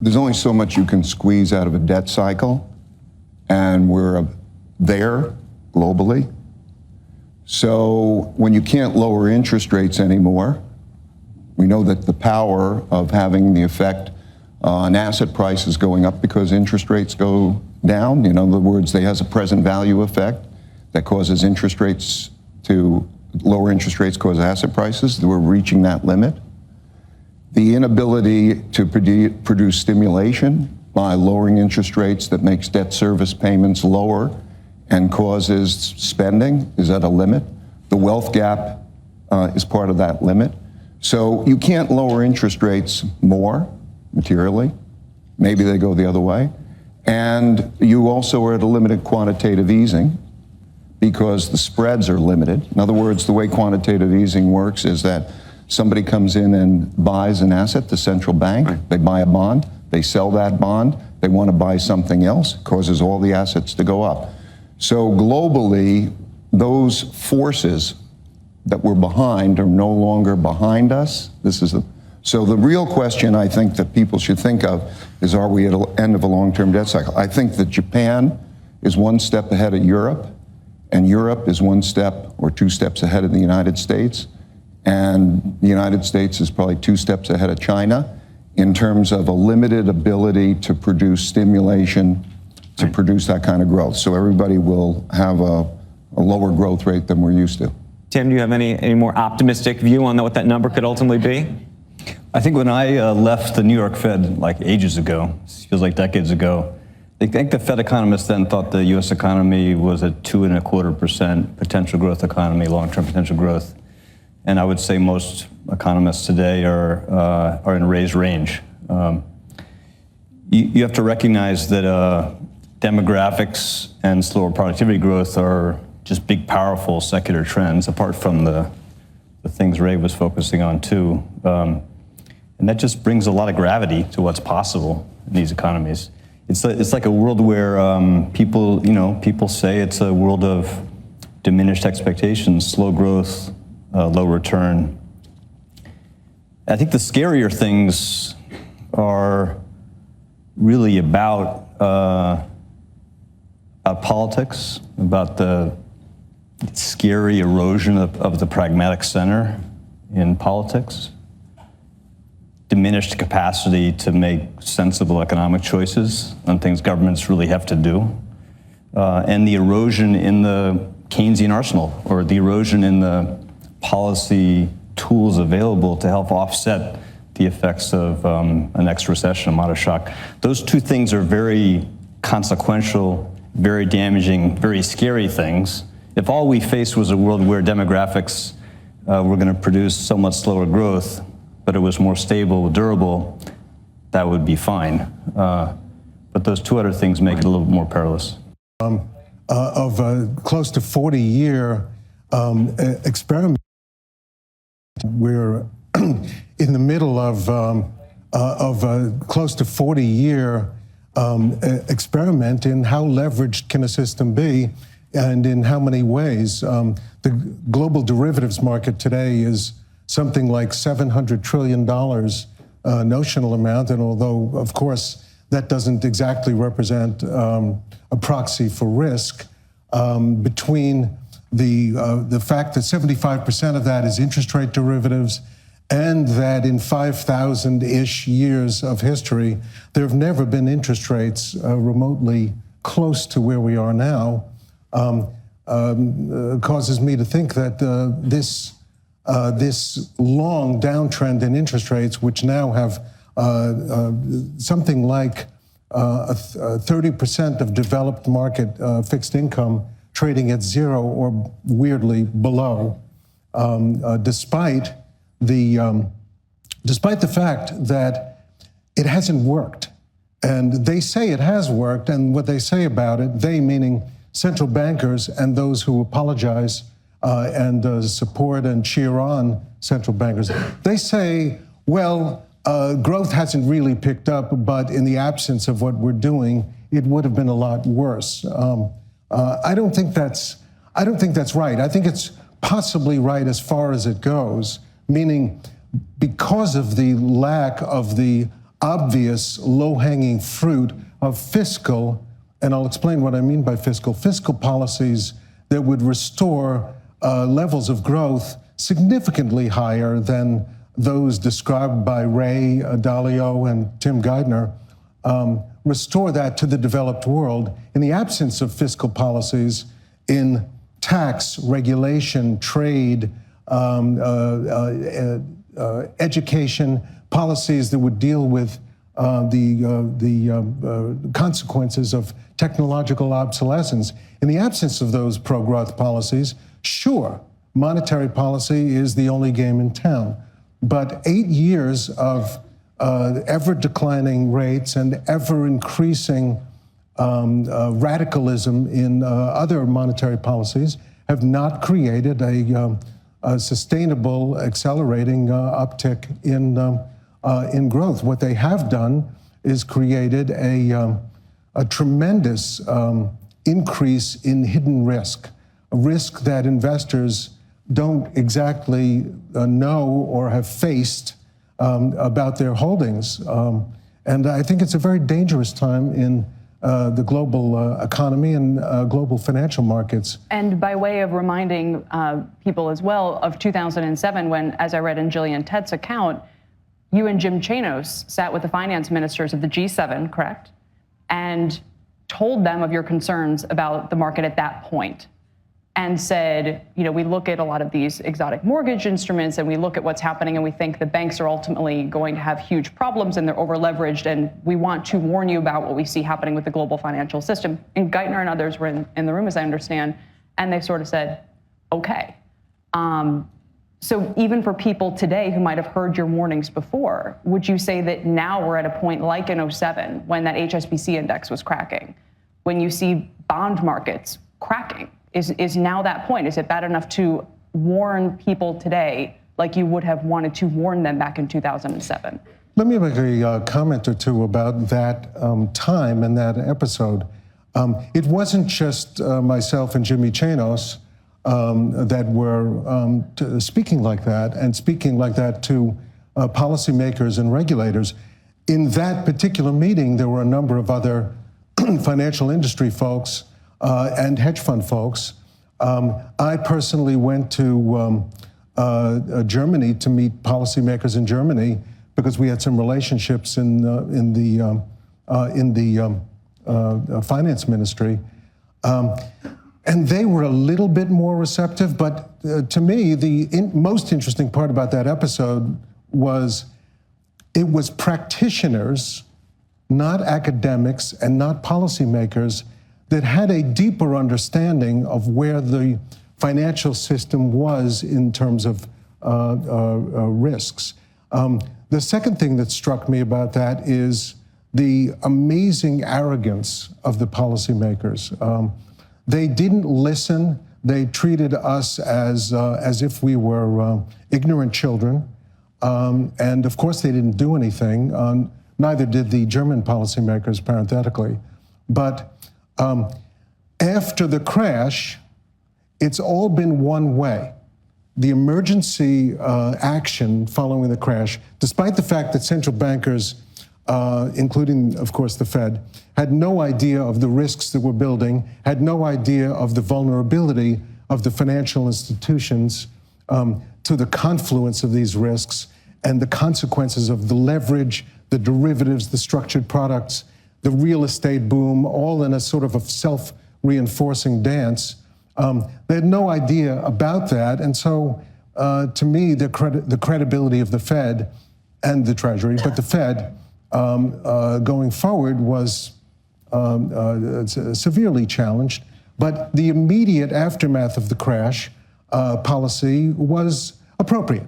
There's only so much you can squeeze out of a debt cycle, and we're there globally. So when you can't lower interest rates anymore, we know that the power of having the effect on asset prices going up because interest rates go down. In other words, they has a present value effect that causes interest rates to, lower interest rates cause asset prices. We're reaching that limit. The inability to produce stimulation by lowering interest rates that makes debt service payments lower and causes spending is at a limit. The wealth gap is part of that limit. So you can't lower interest rates more materially. Maybe they go the other way. And you also are at a limited quantitative easing because the spreads are limited. In other words, the way quantitative easing works is that somebody comes in and buys an asset, the central bank, they buy a bond, they sell that bond, they want to buy something else, causes all the assets to go up. So globally, those forces that were behind are no longer behind us. So the real question I think that people should think of is, are we at the end of a long-term debt cycle? I think that Japan is one step ahead of Europe, and Europe is one step or two steps ahead of the United States. And the United States is probably two steps ahead of China in terms of a limited ability to produce stimulation, to produce that kind of growth. So everybody will have a lower growth rate than we're used to. Tim, do you have any more optimistic view on what that number could ultimately be? I think when I left the New York Fed like ages ago, feels like decades ago, I think the Fed economists then thought the U.S. economy was a 2.25% potential growth economy, long-term potential growth. And I would say most economists today are in raised range. You have to recognize that demographics and slower productivity growth are just big, powerful secular trends, apart from the things Ray was focusing on too. And that just brings a lot of gravity to what's possible in these economies. It's like a world where people say it's a world of diminished expectations, slow growth, low return. I think the scarier things are really about politics, about the scary erosion of the pragmatic center in politics, diminished capacity to make sensible economic choices on things governments really have to do, and the erosion in the Keynesian arsenal, or the erosion in the policy tools available to help offset the effects of a next recession, a modest shock. Those two things are very consequential, very damaging, very scary things. If all we faced was a world where demographics were going to produce somewhat slower growth, but it was more stable, durable, that would be fine. But those two other things make it a little more perilous. Of a close to 40-year experiment, we're in the middle of a close to 40-year experiment in how leveraged can a system be and in how many ways. The global derivatives market today is something like $700 trillion notional amount, and although, of course, that doesn't exactly represent a proxy for risk, between the fact that 75% of that is interest rate derivatives, and that in 5,000-ish years of history, there have never been interest rates remotely close to where we are now, causes me to think that this long downtrend in interest rates, which now have something like 30% of developed market fixed income trading at zero or weirdly below, despite the fact that it hasn't worked. And they say it has worked, and what they say about it, they meaning central bankers and those who apologize and support and cheer on central bankers, they say, well, growth hasn't really picked up, but in the absence of what we're doing, it would have been a lot worse. I don't think that's right. I think it's possibly right as far as it goes, meaning because of the lack of the obvious low-hanging fruit of fiscal, and I'll explain what I mean by fiscal policies that would restore levels of growth significantly higher than those described by Ray Dalio and Tim Geithner, restore that to the developed world. In the absence of fiscal policies in tax, regulation, trade, education, policies that would deal with the consequences of technological obsolescence. In the absence of those pro-growth policies, sure, monetary policy is the only game in town. But 8 years of ever-declining rates and ever-increasing radicalism in other monetary policies have not created a sustainable, accelerating uptick in growth. What they have done is created a tremendous increase in hidden risk, a risk that investors don't exactly know or have faced about their holdings. And I think it's a very dangerous time in the global economy and global financial markets. And by way of reminding people as well of 2007, when, as I read in Gillian Tett's account, you and Jim Chanos sat with the finance ministers of the G7, correct? And told them of your concerns about the market at that point, and said, you know, we look at a lot of these exotic mortgage instruments and we look at what's happening and we think the banks are ultimately going to have huge problems and they're over leveraged, and we want to warn you about what we see happening with the global financial system. And Geithner and others were in the room, as I understand, and they sort of said, okay. So even for people today who might have heard your warnings before, would you say that now we're at a point like in 07 when that HSBC index was cracking, when you see bond markets cracking? Is now that point? Is it bad enough to warn people today like you would have wanted to warn them back in 2007? Let me make a comment or two about that time and that episode. It wasn't just myself and Jimmy Chanos that were speaking like that, and speaking like that to policymakers and regulators. In that particular meeting, there were a number of other financial industry folks and hedge fund folks. I personally went to Germany to meet policymakers in Germany because we had some relationships in the finance ministry. And they were a little bit more receptive, but to me, the most interesting part about that episode was it was practitioners, not academics and not policymakers, that had a deeper understanding of where the financial system was in terms of risks. The second thing that struck me about that is the amazing arrogance of the policymakers. They didn't listen. They treated us as if we were ignorant children. And of course, they didn't do anything. Neither did the German policymakers, parenthetically. But after the crash, it's all been one way. The emergency action following the crash, despite the fact that central bankers, including, of course, the Fed, had no idea of the risks that we're building, had no idea of the vulnerability of the financial institutions to the confluence of these risks and the consequences of the leverage, the derivatives, the structured products, the real estate boom, all in a sort of a self-reinforcing dance. They had no idea about that. And so, to me, the credibility of the Fed and the Treasury, but the Fed going forward was severely challenged. But the immediate aftermath of the crash policy was appropriate.